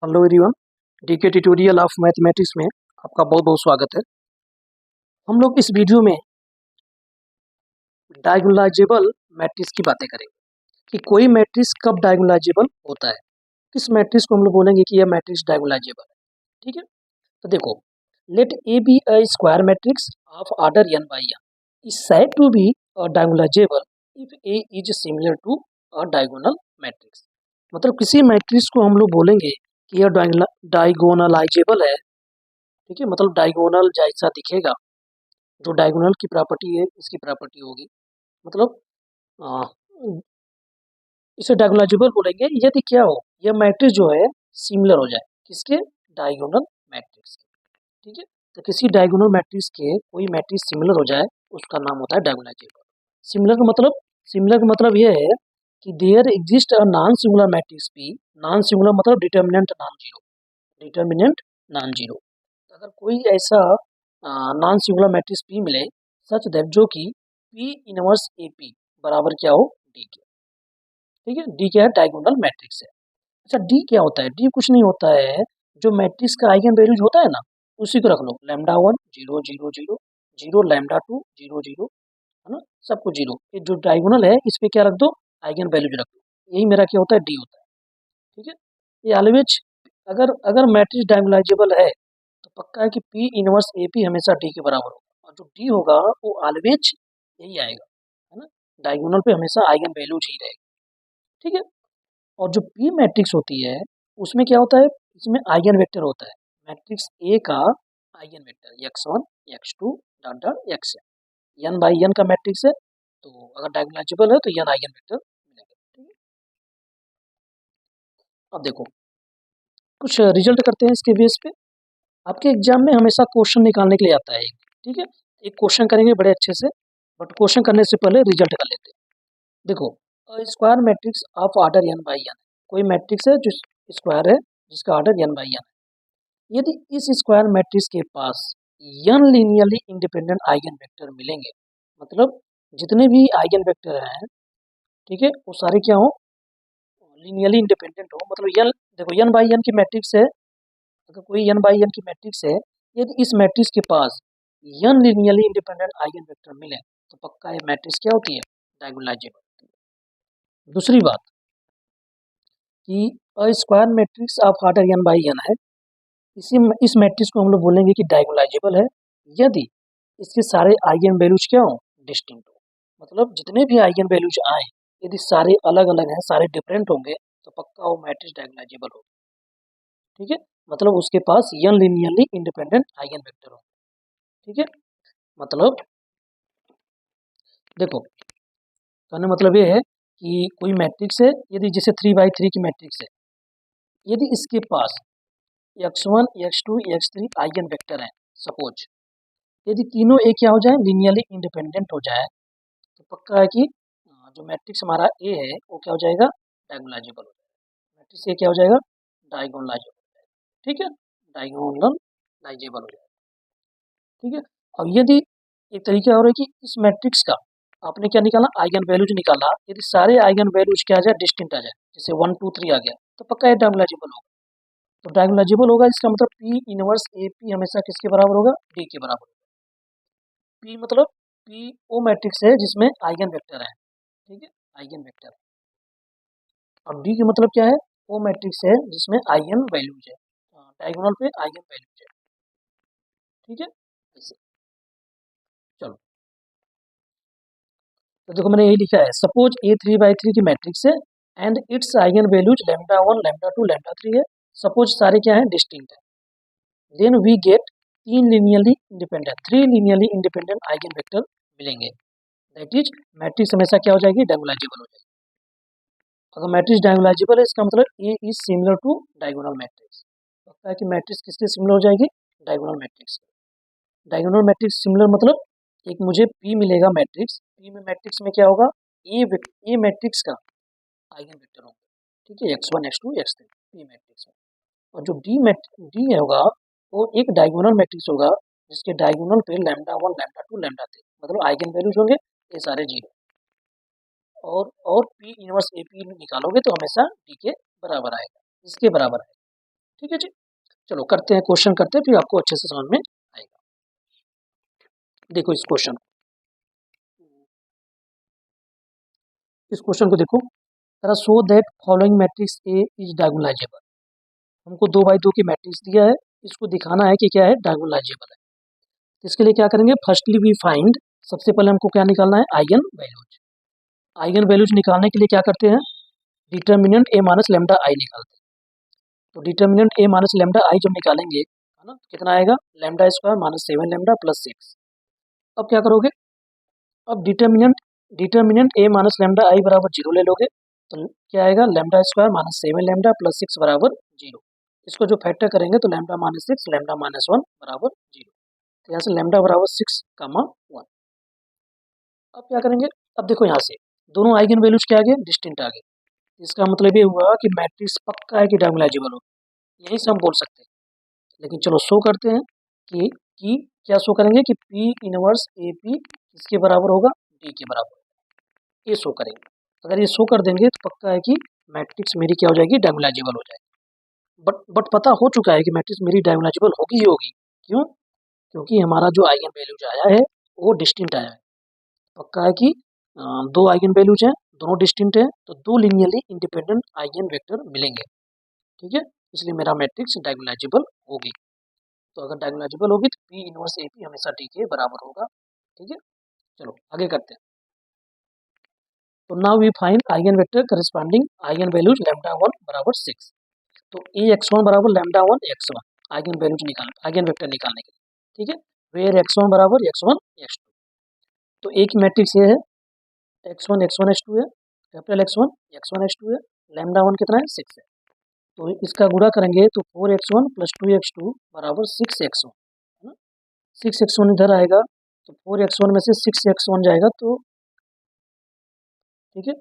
Hello everyone, DK tutorial of mathematics में आपका बहुत बहुत स्वागत है। हम लोग इस वीडियो में डायगोनलाइजेबल मैट्रिक्स की बातें करेंगे कि कोई मैट्रिक्स कब डायगोनलाइजेबल होता है, किस मैट्रिक्स को हम लोग बोलेंगे कि यह मैट्रिक्स डायगोनलाइजेबल है। ठीक है, तो देखो, let A be a square matrix of order n by n is said to be diagonalizable if A is similar to a diagonal matrix. मतलब किसी मैट्रिक्स को हम लोग बोलेंगे कि यह डायगोनलाइजेबल है। ठीक है, मतलब डायगोनल जैसा दिखेगा, जो डायगोनल की प्रॉपर्टी है इसकी प्रॉपर्टी होगी। मतलब अ, इसे डायगोनलाइजेबल बोलेंगे यदि क्या हो, यह मैट्रिक्स जो है सिमिलर हो जाए किसके, डायगोनल मैट्रिक्स के। ठीक है, तो किसी डायगोनल मैट्रिक्स के कोई मैट्रिक्स सिमिलर हो जाए उसका नाम होता है डायगोनलाइजेबल। सिमिलर का मतलब यह है कि there exist a non singular matrix P. Non singular मतलब determinant non zero, determinant non zero. अगर कोई ऐसा नॉन सिंगुलर मैट्रिक्स पी मिले सच दैट जो कि पी इनवर्स ए पी बराबर क्या हो, डी के। ठीक है, डी क्या है, डायगोनल मैट्रिक्स है। अच्छा, डी क्या होता है, डी कुछ नहीं होता है, जो मैट्रिक्स का आइगन वैल्यूज होता है ना, उसी को रख लो। Lambda one zero zero zero zero, lambda two zero zero, है ना, सब कुछ जीरो। ये जो डायगोनल है इस पे क्या रख दो, आइगन वैल्यूज रख दो। यही मेरा क्या होता है, डी होता है। ठीक है, ये ऑलवेज, अगर अगर मैट्रिक्स डायगोनलाइजेबल है तो पक्का है कि पी इनवर्स ए पी हमेशा डी के बराबर होगा, और जो डी होगा वो ऑलवेज यही आएगा, है ना, डायगोनल पे हमेशा आइगन वैल्यूज ही रहेगा। ठीक है, और जो पी मैट्रिक्स होती है उसमें क्या होता है, इसमें आइगन वेक्टर होता है। मैट्रिक्स ए का eigen vector x one x two dot dot x n by n का मैट्रिक्स है, तो अगर डायगोनलाइजेबल है तो एन आइगन वेक्टर मिलेंगे। ठीक है, अब देखो कुछ रिजल्ट करते हैं इसके बेस पे। आपके एग्जाम में हमेशा क्वेश्चन निकालने के लिए आता है। ठीक है, एक क्वेश्चन करेंगे बड़े अच्छे से, बट क्वेश्चन करने से पहले रिजल्ट कर लेते हैं। देखो, square matrix of order n by n, कोई मैट्रिक्स है जो स्क्वायर है जिसका ऑर्डर एन बाई एन है। यदि इस स्क्वायर मैट्रिक्स के पास n linearly independent eigen vector मिलेंगे, मतलब जितने भी आइगन वेक्टर हैं, ठीक है, वो सारे क्या हो, लीनियरली इंडिपेंडेंट हो। मतलब एन, देखो एन बाई एन की मैट्रिक्स है, अगर कोई एन बाई एन की मैट्रिक्स है, यदि इस मैट्रिक्स के पास n linearly independent eigen vector मिले तो पक्का ये मैट्रिक्स क्या होती है, डायगोनलाइजेबल होती है। दूसरी बात कि a square matrix of order n by n है, इस मैट्रिक्स को हम लोग बोलेंगे कि डायगोनलाइजेबल है यदि इसके सारे आइगन वैल्यूज क्या हो, डिस्टिंक्ट हो। मतलब जितने भी आइगन वैल्यूज आए यदि सारे अलग अलग हैं, सारे डिफरेंट होंगे, तो पक्का वो मैट्रिक्स डायगोनलाइजेबल होगा। ठीक है, मतलब उसके पास n linearly independent eigen vector हो। ठीक है, मतलब देखो, कहने मतलब ये है कि कोई मैट्रिक्स है, यदि जैसे 3 बाई 3 की मैट्रिक्स है, यदि इसके पास x one x two x three eigen vector हैं, सपोज यदि तीनों एक क्या हो जाए, लीनियरली इंडिपेंडेंट हो जाए, तो पक्का है कि जो मैट्रिक्स हमारा ए है वो क्या हो जाएगा, डायगोनलाइजेबल हो जाएगा। मैट्रिक्स ए क्या हो जाएगा, डायगोनलाइजेबल हो जाएगा। ठीक है, डायगोनलाइजेबल हो जाएगा। ठीक है, अब यदि एक तरीका और है कि इस मैट्रिक्स का आपने क्या निकाला, आइगन वैल्यूज निकाला, यदि सारे आइगन वैल्यूज क्या आ जाए, डिस्टिंक्ट आ जाए, जैसे 1 2 3 आ गया, तो पक्का ये डायगोनलाइजेबल होगा। तो डायगोनलाइजेबल होगा इसका मतलब पी इनवर्स ए पी हमेशा किसके बराबर होगा, डी के बराबर होगा। पी मतलब पी वो मैट्रिक्स है जिसमें आइगन वेक्टर है। ठीक है, आइगन वेक्टर। और डी का मतलब क्या है, वो मैट्रिक्स है जिसमें आइगन वैल्यूज है, डायगोनल पे आइगन वैल्यूज है। ठीक है, ऐसे। चलो, तो देखो मैंने यही लिखा है, सपोज ए 3 बाई 3 की मैट्रिक्स है and its eigen values lambda one lambda two lambda three है। सपोज सारे क्या है, डिस्टिंक्ट है, then we get three linearly independent eigen vector मिलेंगे। दैट इज मैट्रिक्स हमेशा क्या हो जाएगी, डायगोनलाइजेबल हो जाएगी। अगर मैट्रिक्स डायगोनलाइजेबल है इसका मतलब A is similar to diagonal matrix. लगता है कि मैट्रिक्स किसके सिमिलर हो जाएगी, diagonal matrix. Diagonal matrix similar मतलब एक मुझे पी मिलेगा मैट्रिक्स, पी में मैट्रिक्स में क्या होगा, ए मैट्रिक्स का आइगन वेक्टर होगा। ठीक है, x one x two x three P matrix में। और जो डी होगा वो एक डायगोनल मैट्रिक्स होगा जिसके डायगोनल पे lambda one lambda two lambda three मतलब आइगन वैल्यूज होंगे, ये सारे जीरो। और पी इनवर्स ए पी निकालोगे तो हमेशा डी के बराबर आएगा, इसके बराबर आएगा। ठीक है जी। चलो करते हैं, क्वेश्चन करते हैं, फिर आपको अच्छे से समझ में आएगा। देखो इस क्वेश्चन को देखो, जरा show that following matrix A is diagonalisable. हमको 2 बाई 2 की मैट्रिक्स दिया है, इसको दिखाना है कि क्या है, डायगोनलाइजेबल है। तो इसके लिए क्या करेंगे, फर्स्टली वी फाइंड, सबसे पहले हमको क्या निकालना है, आइगन वैल्यूज। आइगन वैल्यूज निकालने के लिए क्या करते हैं, डिटर्मिनेंट ए माइनस लेमडा आई निकालते हैं। तो डिटर्मिनेंट ए माइनस लेमडा आई जब निकालेंगे, है ना, तो कितना आएगा, lambda square minus 7 lambda plus 6। अब क्या करोगे, अब डिटर्मिनेंट डिटर्मिनेंट ए माइनस लेमडा आई बराबर 0 ले लोगे, तो क्या आएगा, lambda square minus 7 lambda plus 6 बराबर 0। इसको जो फैक्टर करेंगे तो लेमडा माइनस 6 लेमडा माइनस 1 बराबर 0। तो यहाँ से लेमडा बराबर 6 कामा 1। अब क्या करेंगे, अब देखो यहाँ से दोनों आइगन वैल्यूज क्या आ गए, डिस्टिंक्ट आ गए। इसका मतलब ये हुआ कि मैट्रिक्स पक्का है कि डायगोनलाइजेबल हो, यही से हम बोल सकते हैं। लेकिन चलो शो करते हैं कि क्या शो करेंगे कि P इनवर्स ए पी किसके बराबर होगा, डी के बराबर, ये शो करेंगे। अगर ये शो कर देंगे तो पक्का है कि मैट्रिक्स मेरी क्या हो जाएगी, डायगोनलाइजेबल हो जाएगी। बट पता हो चुका है कि मैट्रिक्स मेरी डायगोनलाइजेबल होगी ही होगी। क्यों, क्योंकि हमारा जो आइगन वैल्यूज आया है वो डिस्टिंक्ट आया है। पक्का है कि दो आइगन वैल्यूज हैं, दोनों डिस्टिंक्ट हैं, तो दो लीनियरली इंडिपेंडेंट आइगन वेक्टर मिलेंगे। ठीक है, इसलिए मेरा मैट्रिक्स डायगोनलाइजेबल होगी। तो अगर डायगोनलाइजेबल होगी तो P इनवर्स ए पी हमेशा डी के बराबर होगा। ठीक है, चलो आगे करते हैं। तो now we find eigen vector corresponding eigen values lambda 1 बराबर 6। तो ए एक्स वन बराबर lambda 1 x1 eigen values eigen vector निकालने के लिए। ठीक है, वेयर x1 बराबर x1 x2। तो एक मैट्रिक्स ये है, x1 x1 x2 है, कैपिटल x1 x1 x2 है, लैम्डा 1 कितना है, 6 है। तो इसका गुणा करेंगे तो 4x1 प्लस 2x2 बराबर 6x1, है ना। 6x1 इधर आएगा तो 4x1 में से 6x1 जाएगा, तो ठीक है,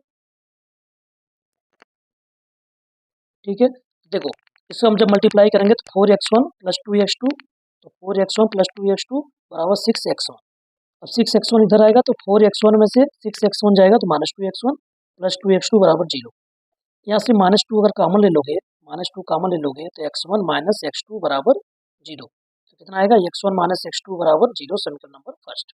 ठीक है। देखो इसको हम जब मल्टीप्लाई करेंगे तो 4x1 प्लस 2x2, तो 4x1 प्लस 2x2 बराबर 6x1। अब 6x1 इधर आएगा तो 4x1 में से 6x1 जाएगा तो -2x1 प्लस 2x2 बराबर 0। यहाँ से -2 अगर कॉमन ले लोगे, -2 कॉमन ले लोगे तो x1 माइनस x2 बराबर 0। तो कितना आएगा, x1 माइनस x2 बराबर 0, समीकरण नंबर फर्स्ट।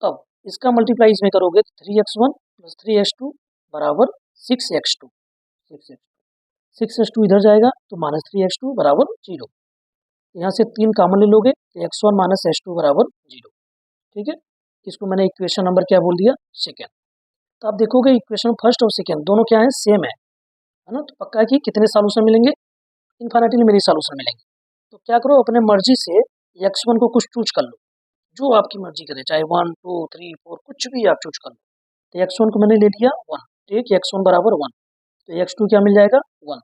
अब इसका मल्टीप्लाई इसमें करोगे तो 3x1 प्लस 3x2 बराबर 6x2। 6x2 इधर जाएगा तो -3x2 बराबर 0। यहाँ से 3 कॉमन ले लोगे तो x1 माइनस x2 बराबर 0। ठीक है, इसको मैंने इक्वेशन नंबर क्या बोल दिया, सेकेंड। तो आप देखोगे इक्वेशन फर्स्ट और सेकेंड दोनों क्या है, सेम है ना। तो पक्का है कि कितने सॉल्यूशन मिलेंगे, इन्फिनिटली मेरी सॉल्यूशन मिलेंगे। तो क्या करो, अपने मर्जी से x1 को कुछ चूज कर लो, जो आपकी मर्जी करे, चाहे 1 2 3 4 कुछ भी आप चूज कर लो। तो x1 को मैंने ले लिया 1, ठीक, x1 बराबर 1। तो x2 क्या मिल जाएगा, 1।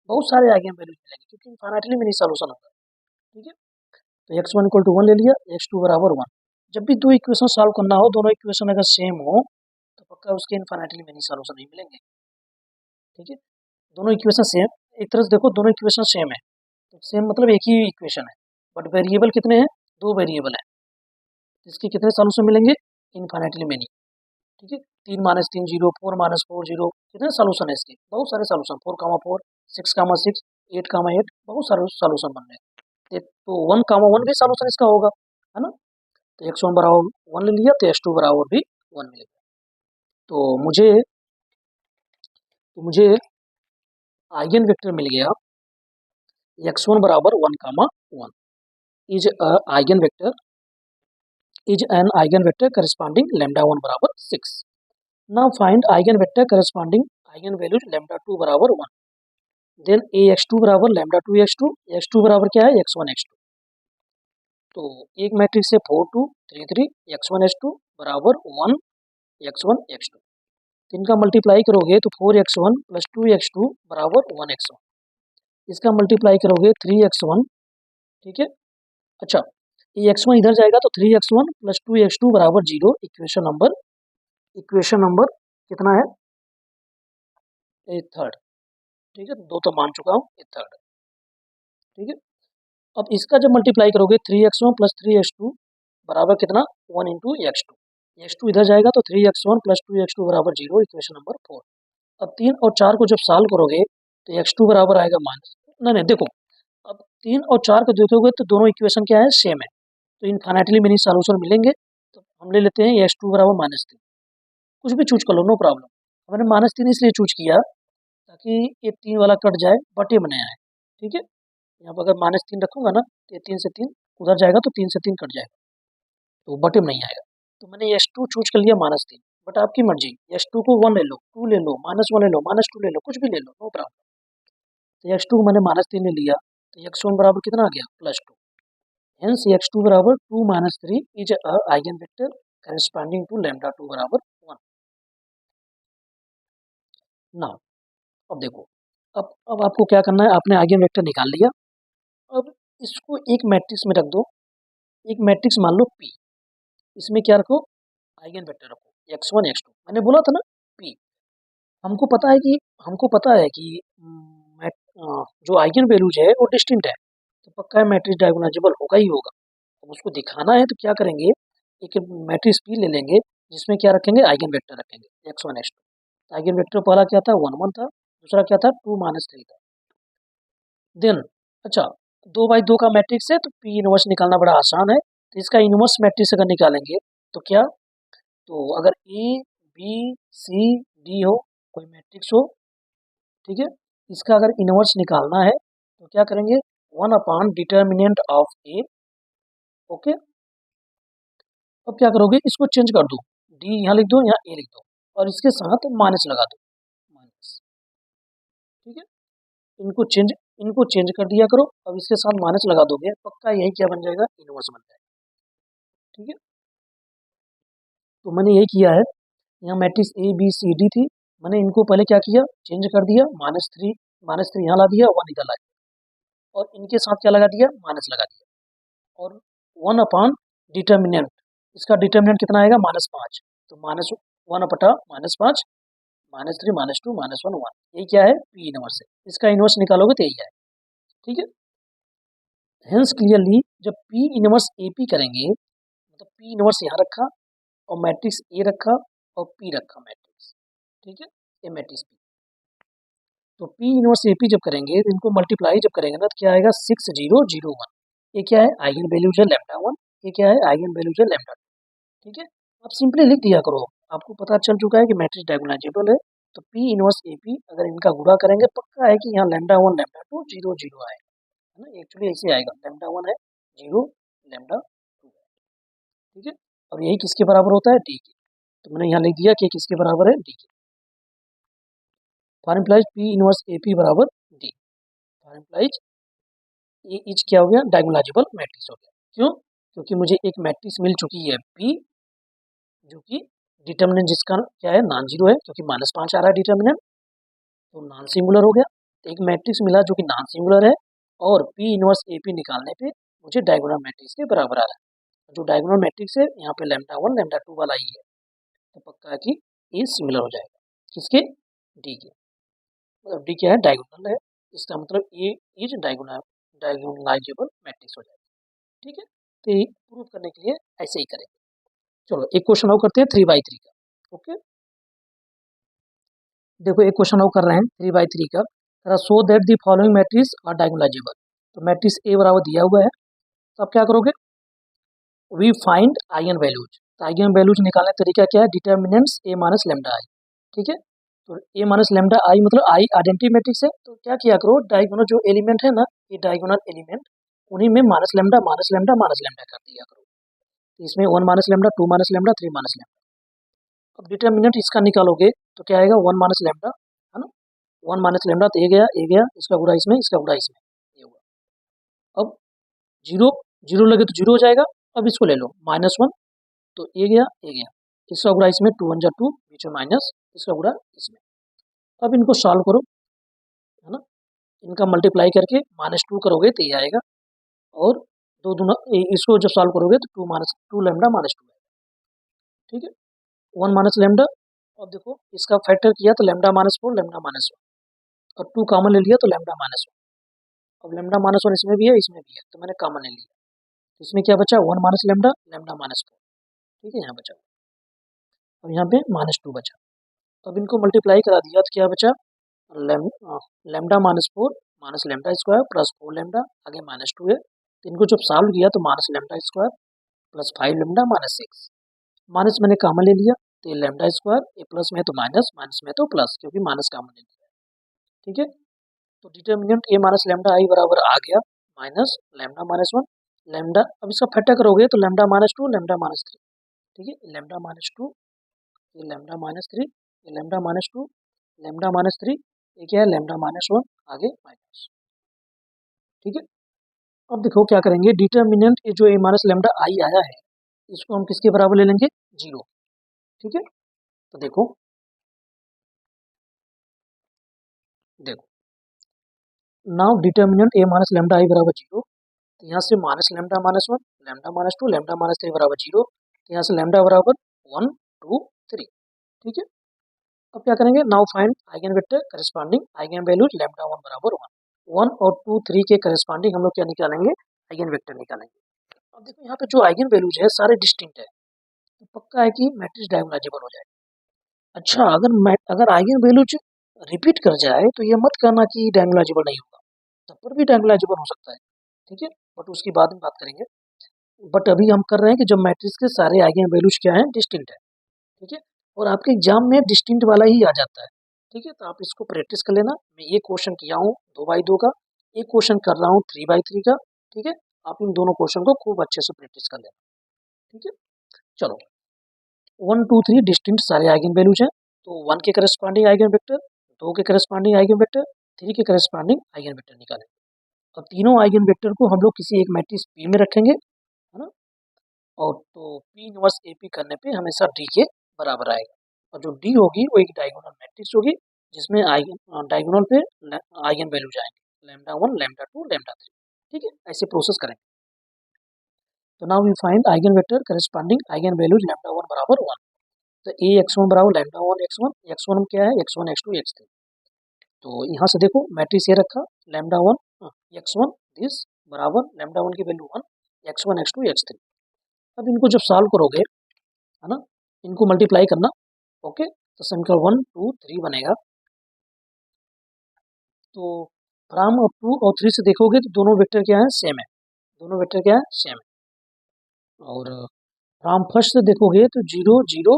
बहुत सारे आइगन वैल्यूज मिलेंगे क्योंकि इन्फिनिटली मेरी सॉल्यूशन होगा। ठीक है, तो x1 इक्वल टू 1 ले लिया, x2 बराबर 1। जब भी दो इक्वेशन सॉल्व करना हो, दोनों इक्वेशन अगर सेम हो तो पक्का उसके इन्फिनिटली मेनी सॉल्यूशन नहीं मिलेंगे। ठीक है, दोनों इक्वेशन सेम, एक तरह से देखो दोनों इक्वेशन सेम है, तो सेम मतलब एक ही इक्वेशन है, बट वेरिएबल कितने हैं, दो वेरिएबल हैं, इसके कितने सॉल्यूशन मिलेंगे, इन्फिनिटली मेनी। ठीक है, 3 माइनस 3 0, 4 माइनस 4 0, कितने सॉल्यूशन है इसके, बहुत सारे सॉल्यूशन, 4, 6, 6, 8, 8, बहुत सारे सॉल्यूशन बन रहे हैं। तो 1, 1 भी सॉल्यूशन इसका होगा, है ना। तो x1 बराबर 1 ले लिया तो x2 बराबर भी 1 मिलेगा। तो मुझे आइगन वेक्टर मिल गया x1 बराबर 1, 1 is eigen vector is an eigen vector corresponding lambda 1 बराबर 6। Now find eigen vector corresponding eigen values lambda 2 बराबर 1। देन ax2 बराबर लैम्डा 2 x2, x2 बराबर क्या है, x1 x2। तो एक मैट्रिक्स है 4 2 3 3 x1 x2 बराबर 1 x1 x2। तो इनका मल्टीप्लाई करोगे तो 4x1 प्लस 2x2 बराबर 1x1। इसका मल्टीप्लाई करोगे 3x1। ठीक है, अच्छा ये x1 इधर जाएगा तो 3x1 प्लस 2x2 बराबर 0। इक्वेशन नंबर कितना है, ए थर्ड। ठीक है, दो तो मान चुका हूँ, ए थर्ड। ठीक है, अब इसका जब मल्टीप्लाई करोगे 3x1 प्लस 3x2 बराबर कितना, 1 इंटू x2। x2 इधर जाएगा तो 3x1 प्लस 2x2 बराबर 0, इक्वेशन नंबर 4। अब 3 और 4 को जब सॉल्व करोगे तो x2 बराबर आएगा नहीं नहीं देखो, अब 3 और 4 को देखोगे तो दोनों इक्वेशन क्या है, सेम है, तो इनफाइनाइटली मेनी सॉल्यूशन मिलेंगे। तो हम ले लेते हैं एस टू बराबर -3, कुछ भी चूज कर लो, नो प्रॉब्लम। मैंने -3 इसलिए चूज किया ताकि ये 3 वाला कट जाए, बटे में नहीं आए, ठीक है। यहाँ पर अगर -3 रखूंगा ना तो ये 3 से 3 उधर जाएगा तो 3 से 3 कट जाएगा, तो बटे में नहीं आएगा। तो मैंने एस टू चूज कर लिया -3, बट आपकी मर्जी, एस टू को 1 ले लो, 2 ले लो, -1 ले लो, -2 ले लो, कुछ भी ले लो, नो प्रॉब्लम। तो एक्स टू को मैंने -3 ले लिया, तो एक्स वन बराबर कितना आ गया, +2। हेंस एक्स टू बराबर 2 - 3 is a eigen vector corresponding to lambda two बराबर 1। नाउ अब देखो, अब आपको क्या करना है, आपने आइगन वेक्टर निकाल लिया। अब इसको एक मैट्रिक्स में रख दो, एक मैट्रिक्स मान लो P, इसमें क्या रखो, आइगन वेक्टर रखो x1 x2। मैंने बोला था ना P, हमको पता है कि जो आइगन वैल्यूज है वो डिस्टिंक्ट है, तो पक्का है मैट्रिक्स डायगोनालाइजेबल होगा ही होगा। अब उसको दिखाना है तो क्या करेंगे, एक मैट्रिक्स P ले लेंगे जिसमें क्या रखेंगे, आइगन वेक्टर रखेंगे x1 x2। आइगन वेक्टर पहला क्या था, 1 1 था, दूसरा क्या था, 2 -3 था। देन अच्छा, 2 बाई 2 का मैट्रिक्स है तो P इनवर्स निकालना बड़ा आसान है। तो इसका इनवर्स मैट्रिक्स अगर निकालेंगे तो क्या, तो अगर ए बी सी डी हो, कोई मैट्रिक्स हो, ठीक है, इसका अगर इनवर्स निकालना है तो क्या करेंगे, 1 डिटर्मिनेंट ऑफ ए। ओके, अब क्या करोगे, इसको चेंज कर दो, डी यहाँ लिख दो, यहाँ ए लिख दो, और इसके साथ माइनस लगा दो, माइनस, ठीक है। इनको चेंज कर दिया करो, अब इसके साथ माइनस लगा दोगे, पक्का यही क्या बन जाएगा, इनवर्स बन जाएगा, ठीक है। तो मैंने यही किया है, यहाँ matrix A B C D थी, मैंने इनको पहले क्या किया, चेंज कर दिया, -3 यहाँ ला दिया, 1 इधर ला दिया, और इनके साथ क्या लगा दिया, माइनस लगा दिया, और 1 डिटर्मिनेंट, इसका डिटर्मिनेंट कितना आएगा, -5, तो -1/-5, -3 -2 -1 1, यही क्या है, पी इनवर्स है। इसका इनवर्स निकालोगे तो यही है, ठीक है। हेंस क्लियरली जब पी इनवर्स ए पी करेंगे, मतलब पी इनवर्स यहाँ रखा और मैट्रिक्स ए रखा और पी रखा मैट्रिक्स, ठीक है, ए मैट्रिक्स पी, तो पी इनवर्स ए पी जब करेंगे तो इनको मल्टीप्लाई जब करेंगे ना तो क्या आएगा, 6 0 0 1। ये क्या है, आइगन वैल्यूज है λ1, ये क्या है, आइगन वैल्यूज है λ2, ठीक है। आप सिंपली लिख दिया करो, आपको पता चल चुका है कि मैट्रिक्स डायगोनालाइजेबल है। तो पी इनवर्स ए पी अगर इनका गुणा करेंगे, पक्का है कि यहाँ λ1 λ2 0 0 आएगा, है ना, एक्चुअली ऐसे आएगा, λ1 है 0, λ2 है, ठीक है। अब यही किसके बराबर होता है, डी के, तो मैंने यहाँ लिख दिया कि किसके बराबर है, डी के। For implies P inverse A P बराबर डी, फॉर इम्प्लाइज ये इज क्या हो गया, डायगोनालाइजेबल मैट्रिक्स हो गया। क्यों, क्योंकि मुझे एक मैट्रिक्स मिल चुकी है पी, जो कि डिटर्मिनेंट जिसका क्या है, नॉन जीरो है, क्योंकि -5 आ रहा है डिटर्मिनेंट, तो नॉन सिंगुलर हो गया। तो एक मैट्रिक्स मिला जो कि नॉन सिंगुलर है, और पी इनवर्स ए पी निकालने पे मुझे डायगोनल मैट्रिक्स के बराबर आ रहा है। जो डायगोनल मैट्रिक्स है यहाँ पे λ1 λ2 वाला ही है, तो पक्का है कि ये सिमिलर हो जाएगा किसके, डी के, मतलब डी क्या है, डायगोनल है, इसका मतलब ए इज डायगोनलाइजेबल मैट्रिक्स हो जाएगा, ठीक है। तो ये प्रूव करने के लिए ऐसे ही करेंगे। चलो एक क्वेश्चन और करते हैं 3 बाई 3 का। ओके, देखो एक क्वेश्चन और कर रहे हैं 3 बाई 3 का, so that the following matrix are diagonalizable. तो मैट्रिक्स ए बराबर दिया हुआ है, तो आप क्या करोगे, वी फाइंड आइगन वैल्यूज। तो आइगन वैल्यूज निकालने का तरीका क्या है, determinants A minus lambda I, ठीक है। तो ए माइनस लेमडा आई मतलब आई आइडेंटिटी मैट्रिक्स है, तो क्या किया करो, डायगोनल जो एलिमेंट है ना, ये डायगोनल एलिमेंट, उन्हीं में minus lambda minus lambda minus lambda कर दिया करो। तो इसमें 1 minus lambda, 2 minus lambda, 3 minus lambda. अब डिटर्मिनेंट इसका निकालोगे तो क्या आएगा, 1 माइनस लेमडा, है ना, 1 माइनस लेमडा, तो ये गया, इसका गुणा इसमें, इसका गुणा इसमें, ये हुआ। अब जीरो, जीरो लगे तो जीरो हो जाएगा। अब इसको ले लो -1, तो ये गया, इसका गुणा इसमें, 2 1 जा 2, बीच में माइनस, इसका गुणा इसमें। अब इनको सॉल्व करो, है ना, इनका मल्टीप्लाई करके -2 करोगे तो ये आएगा, और दो दूना इसको जब सॉल्व करोगे तो 2 लेमडा -2 आएगा, ठीक है। 1 माइनस लेमडा, अब देखो इसका फैक्टर किया तो λ-4 λ-1, और 2 कॉमन ले लिया तो λ-1। अब λ-1 इसमें भी है, इसमें भी है, तो मैंने कॉमन ले लिया, तो इसमें क्या बचा, 1 माइनस लेमडा λ-4, ठीक है, यहाँ बचा। अब यहाँ पे -2 बचा। अब इनको मल्टीप्लाई करा दिया तो क्या बचा, λ-4 minus lambda square plus 4 lambda, आगे माइनस 2 है, तो इनको जब सॉल्व किया तो minus lambda square plus 5 lambda minus 6, minus मैंने कॉमन ले लिया तो ये लेमडा स्क्वायर, ये प्लस में है तो माइनस, माइनस में है तो प्लस, क्योंकि माइनस कॉमन ले लिया। ठीक है, तो डिटर्मिनेंट ए माइनस लेमडा आई बराबर आ गया माइनस लेमडा माइनस 1 लेमडा। अब इसका फटा करोगे तो लेमडा माइनस 2 लेमडा माइनस 3। ठीक है, लेमडा माइनस 2, ये लेमडा माइनस 3, ये लेमडा माइनस 2, लेमडा माइनस 3, ये क्या है लेमडा माइनस 1, आगे माइनस। ठीक है, अब देखो क्या करेंगे, डिटर्मिनेंट ये जो ए माइनस लेमडा आई आया है इसको हम किसके बराबर ले लेंगे, 0। ठीक है, तो देखो देखो नाउ डिटर्मिनेंट ए माइनस लेमडा आई बराबर 0, तो यहाँ से minus lambda minus 1 lambda minus 2 lambda minus 3 बराबर 0, तो यहाँ से लेमडा बराबर 1 2 3। ठीक है, अब क्या करेंगे, now find eigen vector corresponding eigen values lambda 1 बराबर 1, 1 और 2 3 के करस्पॉन्डिंग हम लोग क्या निकालेंगे, आइगन वेक्टर निकालेंगे। अब देखो यहाँ पे जो आइगन वैल्यूज है सारे डिस्टिंक्ट है, तो पक्का है कि मैट्रिक्स डायगोनालाइजेबल हो जाएगा। अच्छा, अगर आइगन वैल्यूज रिपीट कर जाए तो ये मत कहना कि डायगोनालाइजेबल नहीं होगा, तब पर भी डायगोनालाइजेबल हो सकता है। ठीक है, बट उसकी बाद में बात करेंगे। बट अभी हम कर रहे हैं कि जब मैट्रिक्स के सारे आइगन वैल्यूज क्या हैं, डिस्टिंक्ट है। ठीक है, और आपके एग्जाम में डिस्टिंक्ट वाला ही आ जाता है। ठीक है, तो आप इसको प्रैक्टिस कर लेना। मैं ये क्वेश्चन किया हूँ 2x2 का, एक क्वेश्चन कर रहा हूँ 3x3 का। ठीक है, आप इन दोनों क्वेश्चन को खूब अच्छे से प्रैक्टिस कर लेना। ठीक है, चलो 1 2 3 डिस्टिंक्ट सारे आइगन वैल्यूज हैं, तो 1 के करस्पॉन्डिंग आइगन वेक्टर, 2 के करस्पॉन्डिंग आइगन वेक्टर, 3 के करस्पॉन्डिंग आइगन वेक्टर निकालेंगे। अब तीनों आइगन वेक्टर को हम लोग किसी एक मैट्रिक्स P में रखेंगे, है ना, और तो P इनवर्स AP करने पे हमेशा D के बराबर आएगा, और जो D होगी वो एक डायगोनल मैट्रिक्स होगी जिसमें आइगन डायगोनल पे आइगन वैल्यू जाएंगे लेमडा 1 लेमडा 2 लेमडा 3। ठीक है, ऐसे प्रोसेस करेंगे। तो now we find eigen vector corresponding eigen values lambda 1 बराबर 1, तो ए x1 बराबर लेमडा 1 x1, x1 क्या है x1 x2 x3। तो यहाँ से देखो मैट्रिक्स ये रखा लेमडा 1 x1 दिस बराबर लेमडा 1 की वैल्यू 1 x1 x2 x3। अब इनको जब सॉल्व करोगे, है ना, इनको मल्टीप्लाई करना। ओके, तो समीकरण 1 2 3 बनेगा। तो फ्रॉम 2 और 3 से देखोगे तो दोनों वेक्टर क्या है, सेम है, दोनों वेक्टर क्या है, सेम है। और फ्रॉम फर्स्ट से देखोगे तो 0 0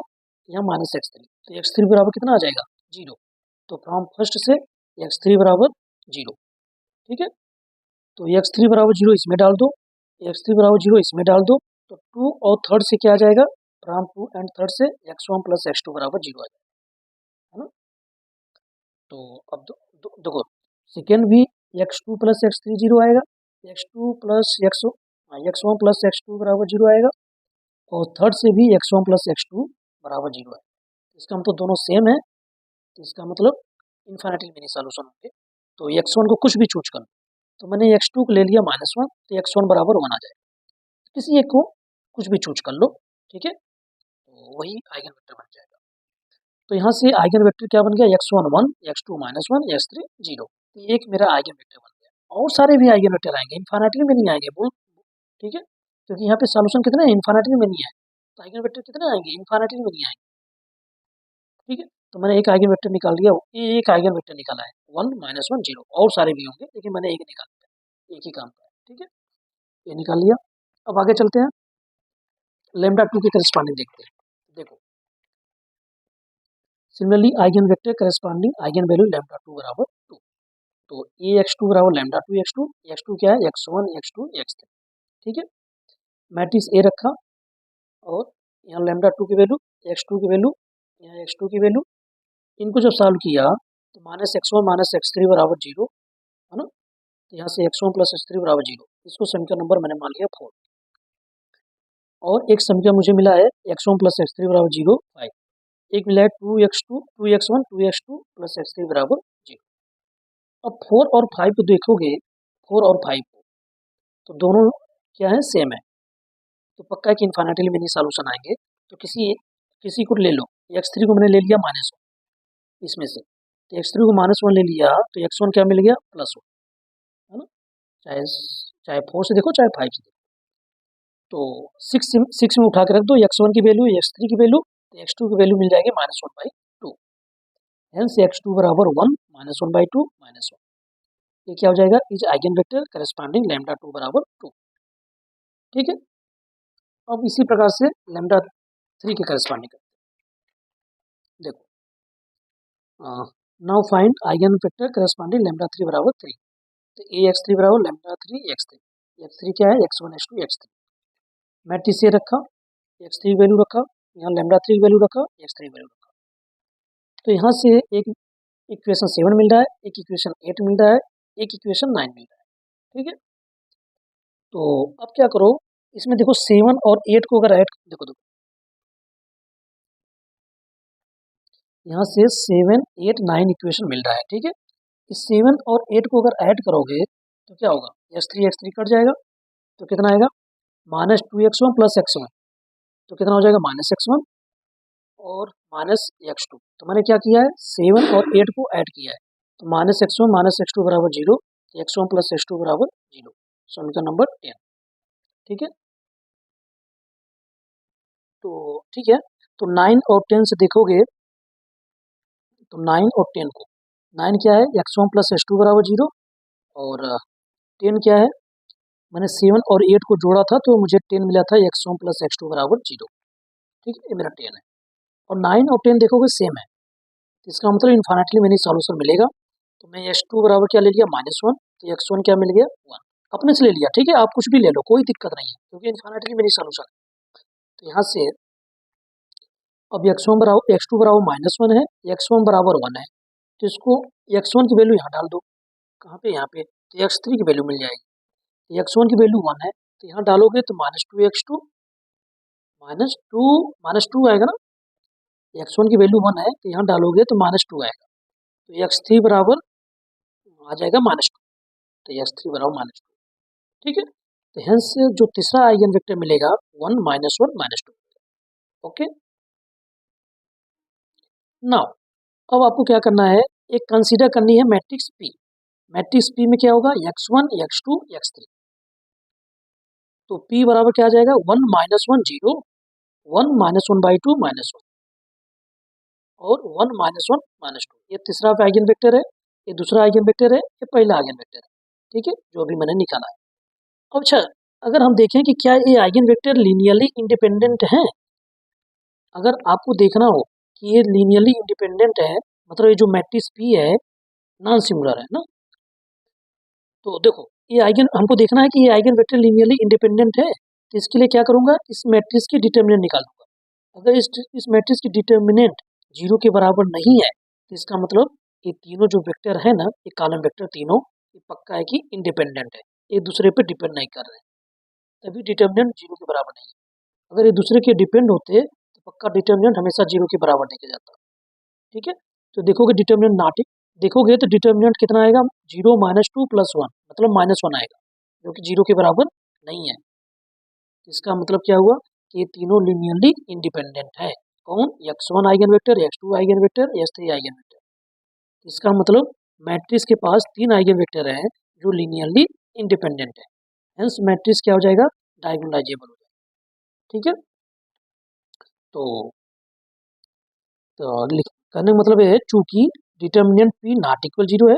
या माइनस x3, तो x3 बराबर कितना आ जाएगा, 0। तो फ्रॉम फर्स्ट से x3 बराबर 0। ठीक है, तो x3 बराबर 0 इसमें डाल दो, x3 बराबर 0 इसमें डाल दो, तो 2 और थर्ड से क्या आ जाएगा, फ्रॉम 2 एंड थर्ड से x1 प्लस x2 बराबर 0 आ जाएगा, है ना। तो अब देखो सेकेंड भी x2 प्लस x3 0 आएगा, x2 plus x1 plus x2 बराबर 0 आएगा, और थर्ड से भी x1 प्लस x2 बराबर 0 आएगा। इसका मतलब दोनों सेम है, तो इसका मतलब इन्फिनिटी मिनी सॉल्यूशन होंगे। तो x1 को कुछ भी चूज कर लो, तो मैंने x2 को ले लिया -1, तो x1 बराबर 1 आ जाएगा। किसी एक को कुछ भी चूज कर लो। ठीक है, तो वही आइगन वेक्टर बन जाएगा। तो यहाँ से आइगन वेक्टर क्या बन गया, x1 1 x2 -1 x3 0। तो एक मेरा आइगन वेक्टर बन गया, और सारे भी आइगन वेक्टर आएंगे, इन्फिनिटी में नहीं आएंगे बोल। ठीक है, क्योंकि यहाँ पे सॉल्यूशन कितने हैं, इन्फिनिटी में नहीं है, तो आइगन वेक्टर कितने आएंगे, इन्फिनिटी में नहीं आएंगे। ठीक है, तो मैंने एक आइगन वेक्टर निकाल दिया, एक आइगन वेक्टर निकाला है 1 -1 0, और सारे भी होंगे लेकिन मैंने एक निकाल दिया, एक ही काम का है। ठीक है, ये निकाल लिया। अब आगे चलते हैं, लेमडा 2 के करस्पॉन्डिंग देखते हैं। देखो similarly eigen vector corresponding eigen value lambda 2 बराबर 2, तो ए x2 बराबर लेमडा 2 x2 क्या है x1 x2 x3। ठीक है, मैट्रिक्स ए रखा, और यहाँ लेमडा 2 की वैल्यू, x2 की वैल्यू, यहाँ x2 की वैल्यू, इनको जब सॉल्व किया तो माइनस x1 माइनस x3 बराबर 0, है ना। तो यहाँ से x1 प्लस x3 बराबर 0, इसको समीकरण नंबर मैंने मान लिया 4, और एक समीकरण मुझे मिला है x1 प्लस x3 बराबर 0 5, एक मिला है 2x2 2x1 2x2 plus x3 बराबर 0। अब 4 और 5 को देखोगे, 4 और 5 को, तो दोनों क्या है, सेम है, तो पक्का है कि इन्फिनिटी में नहीं सॉल्यूशन आएंगे। तो किसी को ले लो, x3 को मैंने ले लिया -1 इसमें से, तो x3 को -1 ले लिया, तो x1 क्या मिल गया, +1, है ना। चाहे चाहे 4 से देखो चाहे 5 से देखो, तो 6 में उठा के रख दो x1 की वैल्यू x3 की वैल्यू, तो x2 की वैल्यू मिल जाएगी -1/2, हेंस x2 बराबर 1 -1/2 -1। ये क्या हो जाएगा, is eigen vector corresponding lambda 2 बराबर 2। ठीक है, अब इसी प्रकार से लैम्डा 3 के करस्पॉन्डिंग करते हैं। देखो, now find eigen vector corresponding lambda 3 बराबर 3। तो ए एक्स 3 बराबर लैम्डा 3 एक्स 3। एक्स 3 क्या है, एक्स 1 एक्स 2 एक्स 3। मैट्रिक्स ये रखा, एक्स 3 वैल्यू रखा, यहाँ लैम्डा 3 वैल्यू रखा, एक्स 3 वैल्यू रखा। तो यहाँ से एक इक्वेशन 7 मिल रहा है, एक इक्वेशन 8 मिल रहा है, एक इक्वेशन 9 मिल रहा है। ठीक है, तो अब क्या करो, इसमें देखो 7 और 8 को अगर ऐड, देखो देखो यहाँ से 7 8 9 इक्वेशन मिल रहा है। ठीक है, इस 7 और 8 को अगर ऐड करोगे तो क्या होगा, एक्स थ्री कट जाएगा, तो कितना आएगा, -2x1 प्लस x1, तो कितना हो जाएगा, -x1 और -x2। तो मैंने क्या किया है, 7 और 8 को ऐड किया है, तो -x1 -x2 बराबर 0, x1 प्लस x2 बराबर 0। समीकरण नंबर 10। ठीक है, तो ठीक है, तो 9 और 10 से देखोगे तो 9 और 10 को, 9 क्या है, x1 प्लस x2 बराबर 0, और 10 क्या है, मैंने 7 और 8 को जोड़ा था तो मुझे 10 मिला था, x1 प्लस x2 बराबर 0। ठीक है, ये मेरा 10 है। और 9 और 10 देखोगे सेम है, तो इसका मतलब इन्फाइनाइटली मैंने सॉल्यूशन मिलेगा। तो मैं x2 बराबर क्या ले लिया, -1, तो x1 क्या मिल गया, 1, अपने से ले लिया। ठीक है, आप कुछ भी ले लो, कोई दिक्कत नहीं है, क्योंकि इन्फाइनाइटली मेरी सॉल्यूशन है। तो यहाँ से अब x1 बराबर x2 बराबर -1 है, x1 बराबर 1 है, तो इसको x1 की वैल्यू यहाँ डाल दो, कहाँ पे, यहाँ पे, तो x3 की वैल्यू मिल जाएगी। तो x1 की वैल्यू 1 है, तो यहाँ डालोगे तो -2x2 -2 आएगा ना, x1 की वैल्यू 1 है, तो यहाँ डालोगे तो -2 आएगा, तो x3 बराबर आ जाएगा -2, तो x3 बराबर -2। ठीक है, तो हेंस जो तीसरा आइगन वेक्टर मिलेगा 1 -1 -2। ओके, नाउ अब आपको क्या करना है, एक कंसीडर करनी है मैट्रिक्स P। मैट्रिक्स P में क्या होगा, x1 x2 x3। तो P बराबर क्या आ जाएगा, 1 -1 0, 1 -1/2 -1, और 1 -1 -2। ये तीसरा आइगन वेक्टर है, ये दूसरा आइगन वेक्टर है, ये पहला आइगन वेक्टर है। ठीक है, जो भी मैंने निकाला है। अब अच्छा, अगर हम देखें कि क्या ये आइगन वेक्टर लीनियरली इंडिपेंडेंट हैं, अगर आपको देखना हो कि ये लीनियरली इंडिपेंडेंट है, मतलब ये जो मैट्रिक्स P है नॉन सिंगुलर है ना, तो देखो ये आइगन, हमको देखना है कि ये आइगन वेक्टर लीनियरली इंडिपेंडेंट है, तो इसके लिए क्या करूंगा, इस मैट्रिक्स की डिटर्मिनेंट निकालूंगा। अगर इस मैट्रिक्स की डिटर्मिनेंट 0 के बराबर नहीं है, तो इसका मतलब ये तीनों जो वेक्टर है ना, ये कॉलम वेक्टर तीनों, ये पक्का है कि इंडिपेंडेंट है, एक दूसरे पे डिपेंड नहीं कर रहे हैं, तभी डिटर्मिनेंट 0 के बराबर नहीं है। अगर ये दूसरे के डिपेंड होते तो पक्का डिटर्मिनेंट हमेशा 0 के बराबर लेके जाता। ठीक है, तो देखोगे डिटर्मिनेंट नॉट, देखोगे तो डिटर्मिनेंट कितना आएगा, 0 -2 + 1, मतलब -1 आएगा, जो कि 0 के बराबर नहीं है। इसका मतलब क्या हुआ कि ये तीनों लीनियरली इंडिपेंडेंट है। कौन, x1 eigen vector, x2 eigen vector, x3 eigen vector. इसका मतलब मैट्रिक्स के पास 3 आइगन वेक्टर हैं जो लीनियरली इंडिपेंडेंट है, हेंस मैट्रिक्स क्या हो जाएगा, डायगोनलाइजेबल हो जाएगा। ठीक है, तो कहने का मतलब है, चूंकि डिटर्मिनेंट P नॉट इक्वल 0 है,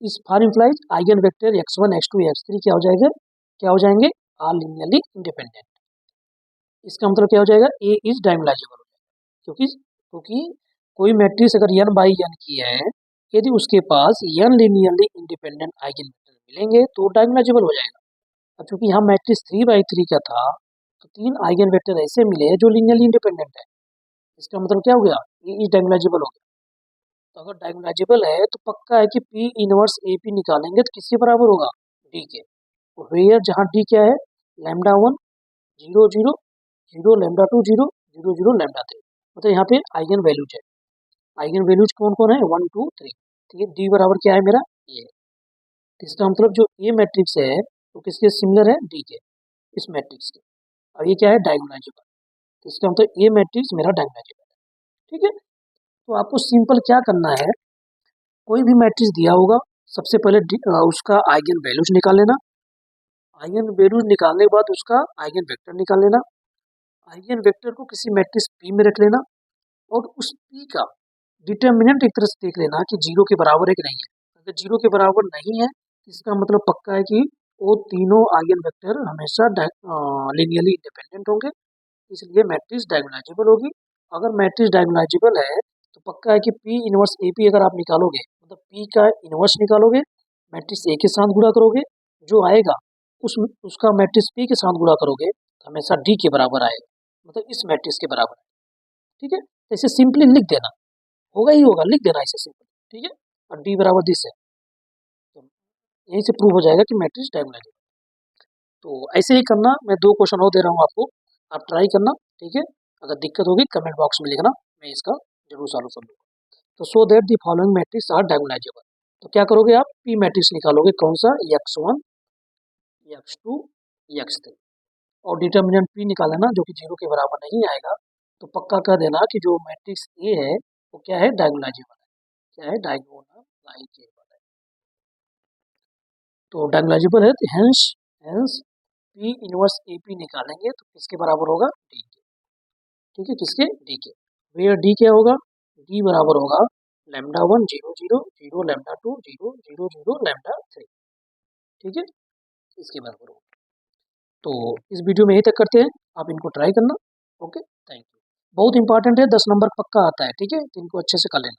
इस for implies eigen vector x1 x2 x3 क्या हो जाएगा, क्या हो जाएंगे, आर लीनियरली इंडिपेंडेंट। इसका मतलब क्या हो जाएगा, ए इज डायगोनलाइजेबल हो जाएगा, क्योंकि कोई मैट्रिक्स अगर n बाई n की है, यदि उसके पास n linearly independent eigen vector मिलेंगे तो डायगोनलाइजेबल हो जाएगा। अब चूंकि यहाँ मैट्रिक्स 3/3 का था, तो 3 आइगन वेक्टर ऐसे मिले जो लीनियरली इंडिपेंडेंट है, इसका मतलब क्या हो गया, ए इज डायगोनलाइजेबल हो गया। तो अगर डायगोनलाइजेबल है तो पक्का है कि P इनवर्स AP निकालेंगे तो किसके बराबर होगा, D के। तो वेयर जहाँ D क्या है, λ1 0 0 0 λ2 0 0 0 λ3, मतलब यहाँ पे आइगन वैल्यूज है। आइगन वैल्यूज कौन कौन है, 1 2 3। ठीक है, D बराबर क्या है मेरा, ये। तो इसका मतलब जो ये मैट्रिक्स है वो किसके सिमिलर है, D के, इस मैट्रिक्स के। और ये क्या है, डायगोनलाइजेबल। तो इसका मतलब ये मैट्रिक्स मेरा डायगोनलाइजेबल है। ठीक है, तो आपको सिंपल क्या करना है, कोई भी मैट्रिक्स दिया होगा, सबसे पहले उसका आइगन वैल्यूज निकाल लेना। आइगन वैल्यूज निकालने के बाद उसका आइगन वेक्टर निकाल लेना। आइगन वेक्टर को किसी मैट्रिक्स P में रख लेना, और उस P का डिटर्मिनेंट एक तरह से देख लेना कि 0 के बराबर है कि नहीं है। अगर 0 के बराबर नहीं है इसका मतलब पक्का है कि वो तीनों आइगन वेक्टर हमेशा लीनियरली इंडिपेंडेंट होंगे, इसलिए मैट्रिक्स डायगोनालाइजेबल होगी। अगर मैट्रिक्स डायगोनालाइजेबल है तो पक्का है कि P इनवर्स AP अगर आप निकालोगे, मतलब P का इनवर्स निकालोगे, मैट्रिक्स A के साथ गुणा करोगे, जो आएगा उसका मैट्रिक्स P के साथ गुणा करोगे तो हमेशा D के बराबर आएगा, मतलब इस मैट्रिक्स के बराबर। ठीक है, तो इसे सिंपली लिख देना, होगा ही होगा, लिख देना इसे सिंपल। ठीक है, और D बराबर दिस है, तो यहीं से प्रूव हो जाएगा कि मैट्रिक्स डायगोनालाइजेबल। तो ऐसे ही करना, मैं 2 क्वेश्चन और दे रहा हूँ आपको, आप ट्राई करना। ठीक है, अगर दिक्कत होगी कमेंट बॉक्स में लिखना, मैं इसका जरूर सॉल्यूशन दूंगा। तो so that the following matrix are diagonalizable, तो क्या करोगे आप, P मैट्रिक्स निकालोगे, कौन सा, x1 x2 x3, और डिटर्मिनेंट P निकालना जो कि 0 के बराबर नहीं आएगा, तो पक्का कह देना कि जो मैट्रिक्स A है वो क्या है, डायगोनालाइजेबल है। क्या है, डायगोनालाइजेबल है। तो डायगोनालाइजेबल है तो hence hence P inverse AP निकालेंगे तो किसके बराबर होगा, D के। ठीक है, किसके, D के। वेयर D क्या होगा, D बराबर होगा λ1 0 0 0 λ2 0 0 0 λ3। ठीक है, इसके बराबर होगा। तो इस वीडियो में यहीं तक करते हैं, आप इनको ट्राई करना। Okay, thank you. बहुत इंपॉर्टेंट है, 10 नंबर पक्का आता है। ठीक है, तो इनको अच्छे से कर लेना।